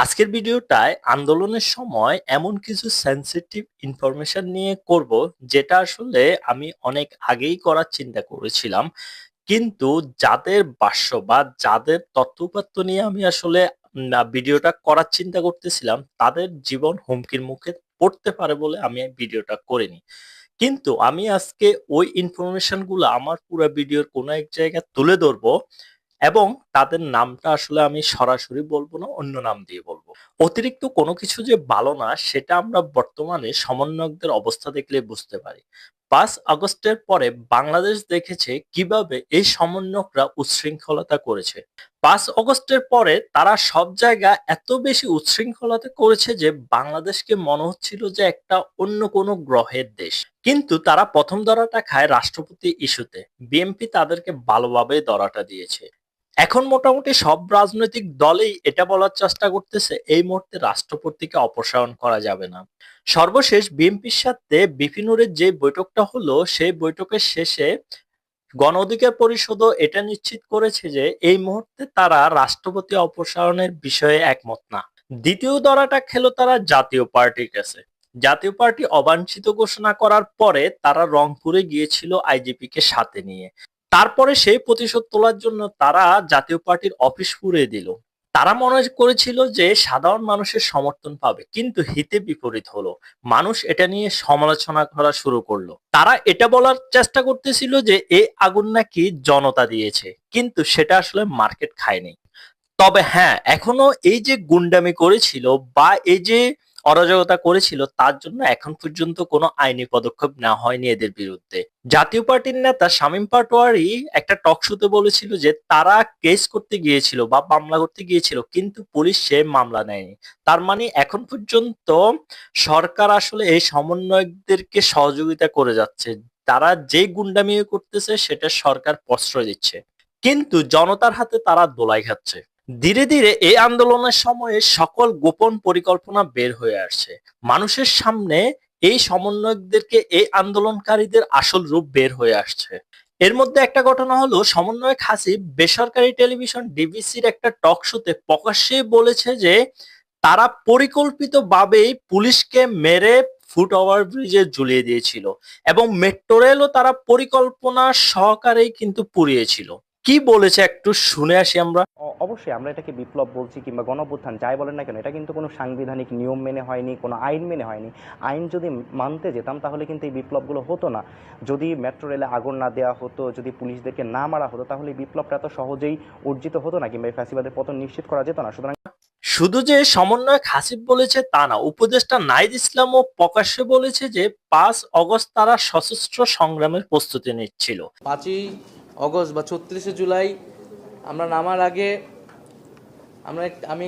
আজকের ভিডিওটায় আন্দোলনের সময় এমন কিছু সেনসিটিভ ইনফরমেশন নিয়ে করব, যেটা আসলে আমি অনেক আগেই করার চিন্তা করেছিলাম। কিন্তু যাদের ভাষ্য বা যাদের তথ্য-উপাত্ত নিয়ে আমি আসলে ভিডিওটা করার চিন্তা করতেছিলাম, তাদের জীবন হুমকির মুখে পড়তে পারে বলে আমি এই ভিডিওটা করিনি। কিন্তু আমি আজকে ওই ইনফরমেশন গুলো আমার পুরো ভিডিওর কোনো এক জায়গায় তুলে ধরবো, এবং তাদের নামটা আসলে আমি সরাসরি বলবো না, অন্য নাম দিয়ে বলবো। অতিরিক্ত কোনো কিছু যে ভালো না, সেটা আমরা বর্তমানে সমন্বয়কদের অবস্থা দেখলে বুঝতে পারি। 5 আগস্টের পরে বাংলাদেশ দেখেছে কিভাবে এই সমন্বয়করা উচ্ছৃঙ্খলতা করেছে। 5 আগস্টের পরে তারা সব জায়গা এত বেশি উচ্ছৃঙ্খলতা করেছে যে বাংলাদেশকে মনে হচ্ছিল যে একটা অন্য কোনো গ্রহের দেশ। কিন্তু তারা প্রথম ধরাটা খায় রাষ্ট্রপতি ইস্যুতে। বিএনপি তাদেরকে ভালোভাবে ধরাটা দিয়েছে। এখন মোটামুটি সব রাজনৈতিক দলেই এটা বলার চেষ্টা করতেছে এই মুহূর্তে রাষ্ট্রপতিকে অপসারণ করা যাবে না। সর্বশেষ বিএনপির সাথে বিপিনুরের যে বৈঠকটা হলো, সেই বৈঠকের শেষে গণ অধিকার পরিষদও এটা নিশ্চিত করেছে যে এই মুহূর্তে তারা রাষ্ট্রপতি অপসারণের বিষয়ে একমত না। দ্বিতীয় দরাটা খেলো তারা জাতীয় পার্টির কাছে। জাতীয় পার্টি অবাঞ্ছিত ঘোষণা করার পরে তারা রংপুরে গিয়েছিল আইজিপি কে সাথে নিয়ে। তারপরে সেই প্রতিশোধ তোলার জন্য তারা জাতীয় পার্টির অফিস পুড়িয়ে দিল। তারা মনে করেছিল যে সাধারণ মানুষের সমর্থন পাবে, কিন্তু হিতে বিপরীত হলো। মানুষ এটা নিয়ে সমালোচনা করা শুরু করলো। তারা এটা বলার চেষ্টা করতেছিল যে এই আগুন নাকি জনতা দিয়েছে, কিন্তু সেটা আসলে মার্কেট খায়নি। তবে হ্যাঁ, এখনো এই যে গুন্ডামি করেছিল বা এই যে অরাজকতা করেছিল, তার জন্য এখন পর্যন্ত কোনো আইনি পদক্ষেপ নেওয়া হয়নি এদের বিরুদ্ধে। জাতীয় পার্টির নেতা শামীম পাটোয়ারি একটা টক শোতে বলেছিল যে তারা কেস করতে গিয়েছিল বা মামলা করতে গিয়েছিল, কিন্তু পুলিশ সে মামলা নেয়নি। তার মানে এখন পর্যন্ত সরকার আসলে এই সমন্বয়কদেরকে সহযোগিতা করে যাচ্ছে। তারা যে গুন্ডামি করতেছে সেটা সরকার প্রশ্রয় দিচ্ছে, কিন্তু জনতার হাতে তারা দোলাই খাচ্ছে। ধীরে ধীরে এই আন্দোলনের সময়ে সকল গোপন পরিকল্পনা বের হয়ে আসছে মানুষের সামনে। এই সমন্বয়কদেরকে, এই আন্দোলনকারীদের আসল রূপ বের হয়ে আসছে। এর মধ্যে একটা ঘটনা হলো, সমন্বয়ক হাসিব বেসরকারি টেলিভিশন ডিবিসির একটা টক শোতে প্রকাশ্যে বলেছে যে তারা পরিকল্পিতভাবেই পুলিশকে মেরে ফুট ওভারব্রিজে ঝুলিয়ে দিয়েছিল, এবং মেট্রো রেলও তারা পরিকল্পনা সহকারেই কিন্তু পুড়িয়েছিল। কি বলেছে একটু শুনে আসি আমরা। অবশ্যই আমরা এটাকে বিপ্লব বলছি কিংবা গণঅভ্যুত্থান যাই বলেন না কেন, এটা কিন্তু কোনো সাংবিধানিক নিয়ম মেনে হয়নি, কোনো আইন মেনে হয়নি। আইন যদি মানতে যেতাম তাহলে কিন্তু এই বিপ্লবগুলো হতো না। যদি মেট্রো রেলে আগুন না দেওয়া হতো, যদি পুলিশদেরকে না মারা হতো, তাহলে এই বিপ্লবটা এত সহজেই অর্জিত হতো না, কিংবা এই ফ্যাসিবাদের পতন নিশ্চিত করা যেত না। সুতরাং শুধু যে সমন্বয়ক হাসিব বলেছে তা না, উপদেষ্টা নাহিদ ইসলামও প্রকাশ্যে বলেছে যে 5 আগস্ট তারা সশস্ত্র সংগ্রামের প্রস্তুতি নিচ্ছিল। 5ই আগস্ট বা 36শে জুলাই আমরা নামার আগে আমি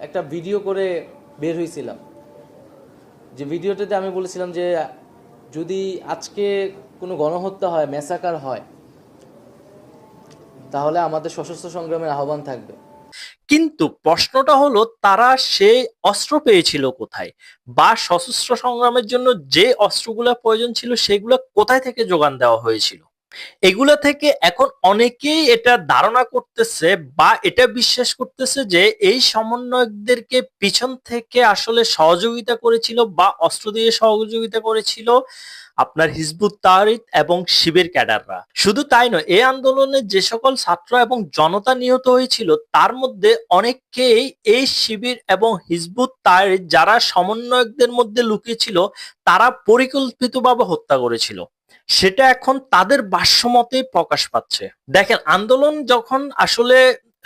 একটা ভিডিও করে বের হয়েছিলাম। যে ভিডিওটাতে আমি বলেছিলাম যে যদি আজকে কোনো গণহত্যা হয়, ম্যাসাকার হয়, তাহলে আমাদের সশস্ত্র সংগ্রামের আহ্বান থাকবে। কিন্তু প্রশ্নটা হলো, তারা সেই অস্ত্র পেয়েছিল কোথায়, বা সশস্ত্র সংগ্রামের জন্য যে অস্ত্রগুলো প্রয়োজন ছিল সেগুলো কোথায় থেকে যোগান দেওয়া হয়েছিল। এগুলা থেকে এখন অনেকেই এটা ধারণা করতেছে বা এটা বিশ্বাস করতেছে যে এই সমন্বয়কদেরকে পিছন থেকে আসলে সহযোগিতা করেছিল বা অস্ত্র দিয়ে সহযোগিতা করেছিল আপনার হিজবুত তাহরির এবং শিবির ক্যাডাররা। শুধু তাই নয়, এই আন্দোলনে যে সকল ছাত্র এবং জনতা নিহত হয়েছিল তার মধ্যে অনেককেই এই শিবির এবং হিজবুত তাহরির যারা সমন্বয়কদের মধ্যে লুকিয়ে ছিল, তারা পরিকল্পিতভাবে হত্যা করেছিল। সেটা এখন তাদের ভাষ্যমতেই প্রকাশ পাচ্ছে। দেখেন, আন্দোলন যখন আসলে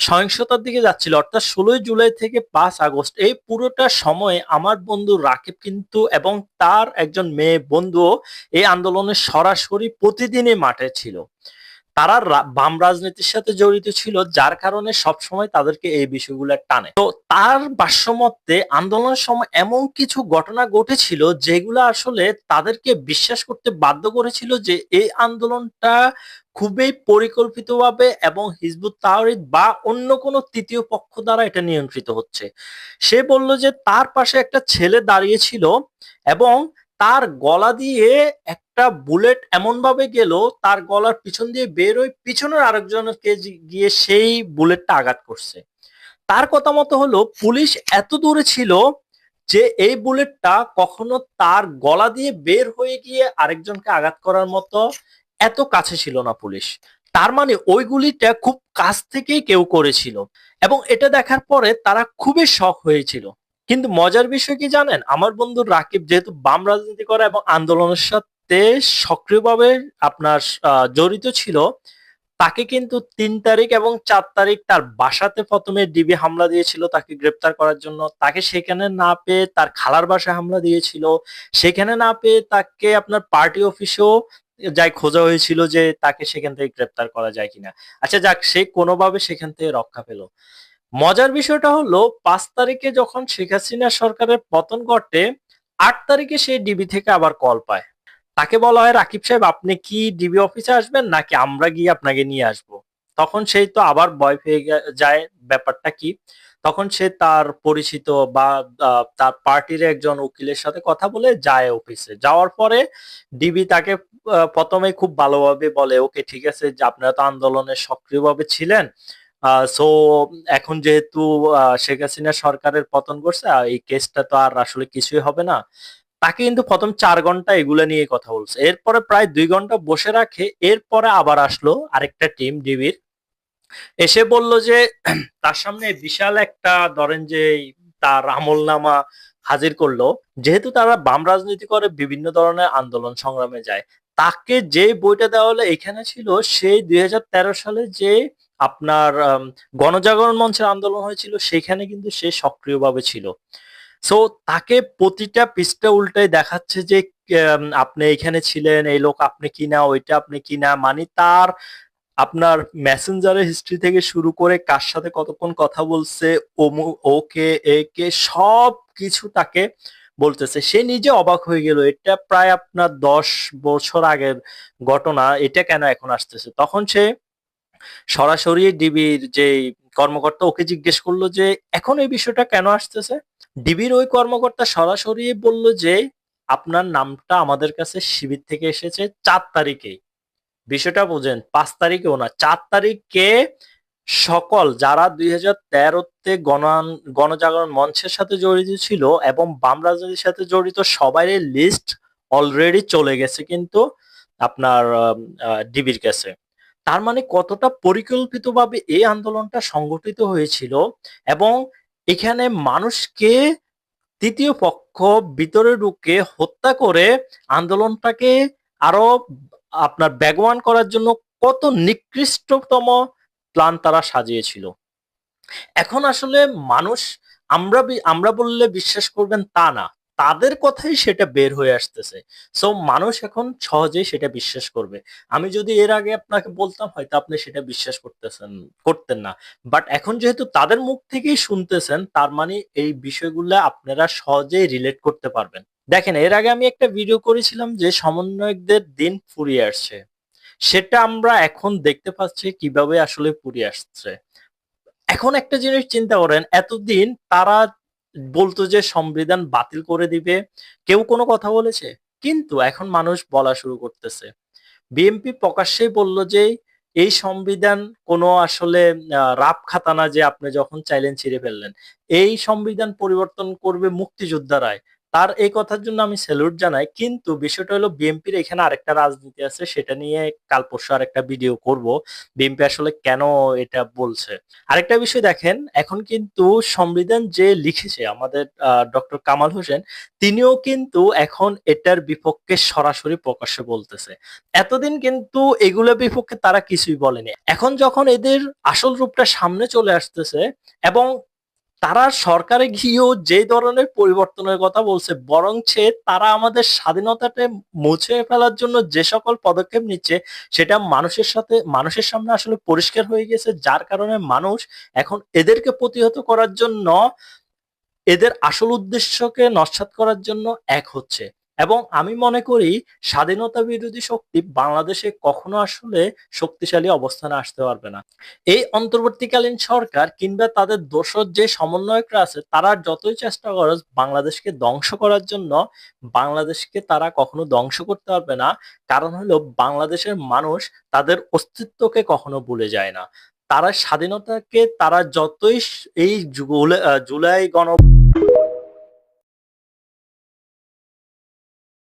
সহিংসতার দিকে যাচ্ছিল, অর্থাৎ 16ই জুলাই থেকে 5 আগস্ট, এই পুরোটা সময় আমার বন্ধু রাকিব কিন্তু এবং তার একজন মেয়ে বন্ধুও এই আন্দোলনের সরাসরি প্রতিদিনই মাঠে ছিল। তারা বাম রাজনীতির সাথে জড়িত ছিল, যার কারণে সবসময় তাদেরকে এই বিষয়গুলো টানে। তো তার ভাষ্যমতে আন্দোলনের সময় এমন কিছু ঘটনা ঘটেছিল যেগুলো আসলে তাদেরকে বিশ্বাস করতে বাধ্য করেছিল যে এই আন্দোলনটা খুবই পরিকল্পিতভাবে এবং হিজবুত তাহরির বা অন্য কোনো তৃতীয় পক্ষ দ্বারা এটা নিয়ন্ত্রিত হচ্ছে। সে বলল যে তার পাশে একটা ছেলে দাঁড়িয়ে ছিল, এবং তার গলা দিয়ে একটা বুলেট এমন ভাবে গেল, তার গলার পিছন দিয়ে বের হয়ে পিছনের আরেকজনকে গিয়ে সেই বুলেটটা আঘাত করছে। তার কথা মতো হলো পুলিশ এত দূরে ছিল যে এই বুলেটটা কখনো তার গলা দিয়ে বের হয়ে গিয়ে আরেকজনকে আঘাত করার মতো এত কাছে ছিল না পুলিশ। তার মানে ওই গুলিটা খুব কাছ থেকেই কেউ করেছিল এবং এটা দেখার পরে তারা খুবই শক হয়েছিল। কিন্তু মজার বিষয় কি জানেন, আমার বন্ধু রাকিব যেহেতু বাম রাজনীতি করে এবং আন্দোলনের সাথে সক্রিয়ভাবে আপনার জড়িত ছিল, তাকে কিন্তু ৩ তারিখ এবং ৪ তারিখ তার বাসাতে প্রথমে ডিবি হামলা দিয়েছিল তাকে গ্রেপ্তার করার জন্য। তাকে সেখানে না পেয়ে তার খালার বাসায় হামলা দিয়েছিল। সেখানে না পেয়ে তাকে আপনার পার্টি অফিসেও যাই খোঁজা হয়েছিল যে তাকে সেখান থেকে গ্রেপ্তার করা যায় কিনা। আচ্ছা যাক, সে কোনোভাবে সেখান থেকে রক্ষা পেল। মজার বিষয়টা হলো ৫ তারিখে যখন শেখ হাসিনা সরকারের পতন ঘটে, ৮ তারিখে সে ডিবি থেকে আবার কল পায়। তাকে বলা হয়, রাকিব সাহেব আপনি কি ডিবি অফিসে আসবেন নাকি আমরা গিয়ে আপনাকে নিয়ে আসবো? তখন সেই তো আবার ভয় পেয়ে যায় ব্যাপারটা কি। তখন সে তার পরিচিত বা তার পার্টির একজন উকিলের সাথে কথা বলে যায় অফিসে। যাওয়ার পরে ডিবি তাকে প্রথমে খুব ভালোভাবে বলে, ওকে ঠিক আছে যে আপনারা তো আন্দোলনে সক্রিয়ভাবে ছিলেন, সো এখন যেহেতু শেখ হাসিনা সরকারের পতন করছে, এই কেসটা তো আর আসলে কিছুই হবে না। তাকে কিন্তু প্রথম ৪ ঘন্টা এগুলো নিয়ে কথা বলছে। এরপরে প্রায় ২ ঘন্টা বসে রাখে। এরপরে আবার আসলো আরেকটা টিম ডিবির, এসে বলল যে তার সামনে বিশাল একটা ধরেন যে তার আমলনামা হাজির করলো। যেহেতু তারা বাম রাজনীতি করে বিভিন্ন ধরনের আন্দোলন সংগ্রামে যায়, তাকে যে বইটা দেওয়া হলো এখানে ছিল সেই ২০১৩ সালে যে আপনার গণজাগরণ মঞ্চের আন্দোলন হয়েছিল, সেখানে কিন্তু সে সক্রিয়ভাবে ছিল। সো তাকে প্রতিটা পৃষ্ঠা উল্টায় দেখাচ্ছে যে আপনি এখানে ছিলেন, এই লোক আপনি কিনা, ওইটা আপনি কিনা, মানে তার আপনার মেসেঞ্জারের হিস্ট্রি থেকে শুরু করে কার সাথে কতক্ষণ কথা বলছে, ওকে একে সব কিছু তাকে বলতেছে। সে নিজে অবাক হয়ে গেল, এটা প্রায় আপনার ১০ বছর আগের ঘটনা, এটা কেন এখন আসতেছে। তখন সে সরাসরি ডিবির যে কর্মকর্তা ওকে জিজ্ঞেস করলো যে এখন এই বিষয়টা কেন আসতেছে। ডিবির ওই কর্মকর্তা সরাসরি বলল যে আপনার নামটা আমাদের কাছে শিবির থেকে এসেছে ৪ তারিখে। বিষয়টা বোঝেন, ৫ তারিখেও না, ৪ তারিখে সকল যারা ২০১৩-তে গণজাগরণ মঞ্চের সাথে জড়িত ছিল এবং বাম রাজনীতির সাথে জড়িত সবারই লিস্ট অলরেডি চলে গেছে কিন্তু আপনার ডিবির কাছে। তার মানে কতটা পরিকল্পিতভাবে এই আন্দোলনটা সংগঠিত হয়েছিল এবং এখানে মানুষকে তৃতীয় পক্ষ ভিতরে ঢুকে হত্যা করে আন্দোলনটাকে আরো আপনার বেগবান করার জন্য কত নিকৃষ্টতম প্ল্যান তারা সাজিয়েছিল। এখন আসলে মানুষ, আমরা বললে বিশ্বাস করবেন তা না, তাদের কথাই সেটা বের হয়ে আসতেছে। সো মানুষ এখন সহজেই সেটা বিশ্বাস করবে। আমি যদি এর আগে আপনাকে বলতাম হয়তো আপনি সেটা বিশ্বাস করতেন না। বাট এখন যেহেতু তাদের মুখ থেকেই শুনতেছেন, তার মানে এই বিষয়গুলো আপনারা সহজেই রিলেট করতে পারবেন। দেখেন, এর আগে আমি একটা ভিডিও করেছিলাম যে সমন্বয়কদের দিন ফুরিয়ে আসছে, সেটা আমরা এখন দেখতে পাচ্ছি কিভাবে আসলে ফুরিয়ে আসছে। এখন একটা জিনিস চিন্তা করেন, এতদিন তারা বলতো যে সংবিধান বাতিল করে দিবে, কেউ কোনো কথা বলেছে? কিন্তু এখন মানুষ বলা শুরু করতেছে। বিএনপি প্রকাশ্যেই বলল যে এই সংবিধান কোনো আসলে রাপ খাতা না যে আপনি যখন চাইলেন ছিঁড়ে ফেললেন। এই সংবিধান পরিবর্তন করবে মুক্তিযোদ্ধারাই। তার এই কথার জন্য আমি স্যালুট জানাই। কিন্তু বিষয়টা হলো বিএনপির এখানে আরেকটা রাজনীতি আছে, সেটা নিয়ে কাল পরশু আরেকটা ভিডিও করব। বিএনপি আসলে কেন এটা বলছে। আরেকটা বিষয় দেখেন, এখন কিন্তু সংবিধান যে লিখেছে আমাদের ডক্টর কামাল হোসেন, তিনিও কিন্তু এখন এটার বিপক্ষে সরাসরি প্রকাশ্যে বলতেছে। এতদিন কিন্তু এগুলোর বিপক্ষে তারা কিছুই বলেনি। এখন যখন এদের আসল রূপটা সামনে চলে আসতেছে এবং তারা সরকারে গিয়েও যে ধরনের পরিবর্তনের কথা বলছে, বরঞ্চে তারা আমাদের স্বাধীনতাটা মুছে ফেলার জন্য যে সকল পদক্ষেপ নিচ্ছে, সেটা মানুষের সামনে আসলে পরিষ্কার হয়ে গেছে। যার কারণে মানুষ এখন এদেরকে প্রতিহত করার জন্য, এদের আসল উদ্দেশ্যকে নস্যাৎ করার জন্য এক হচ্ছে। এবং আমি মনে করি স্বাধীনতা বিরোধী শক্তি বাংলাদেশে কখনো আসলে শক্তিশালী অবস্থানে আসতে পারবে না। এই অন্তর্বর্তীকালীন সরকার কিংবা তাদের দোসর যে সমন্বয়করা আছে, তারা যতই চেষ্টা করে বাংলাদেশকে ধ্বংস করার জন্য, বাংলাদেশকে তারা কখনো ধ্বংস করতে পারবে না। কারণ হলো বাংলাদেশের মানুষ তাদের অস্তিত্বকে কখনো ভুলে যায় না। তারা স্বাধীনতাকে তারা যতই এই জুলাই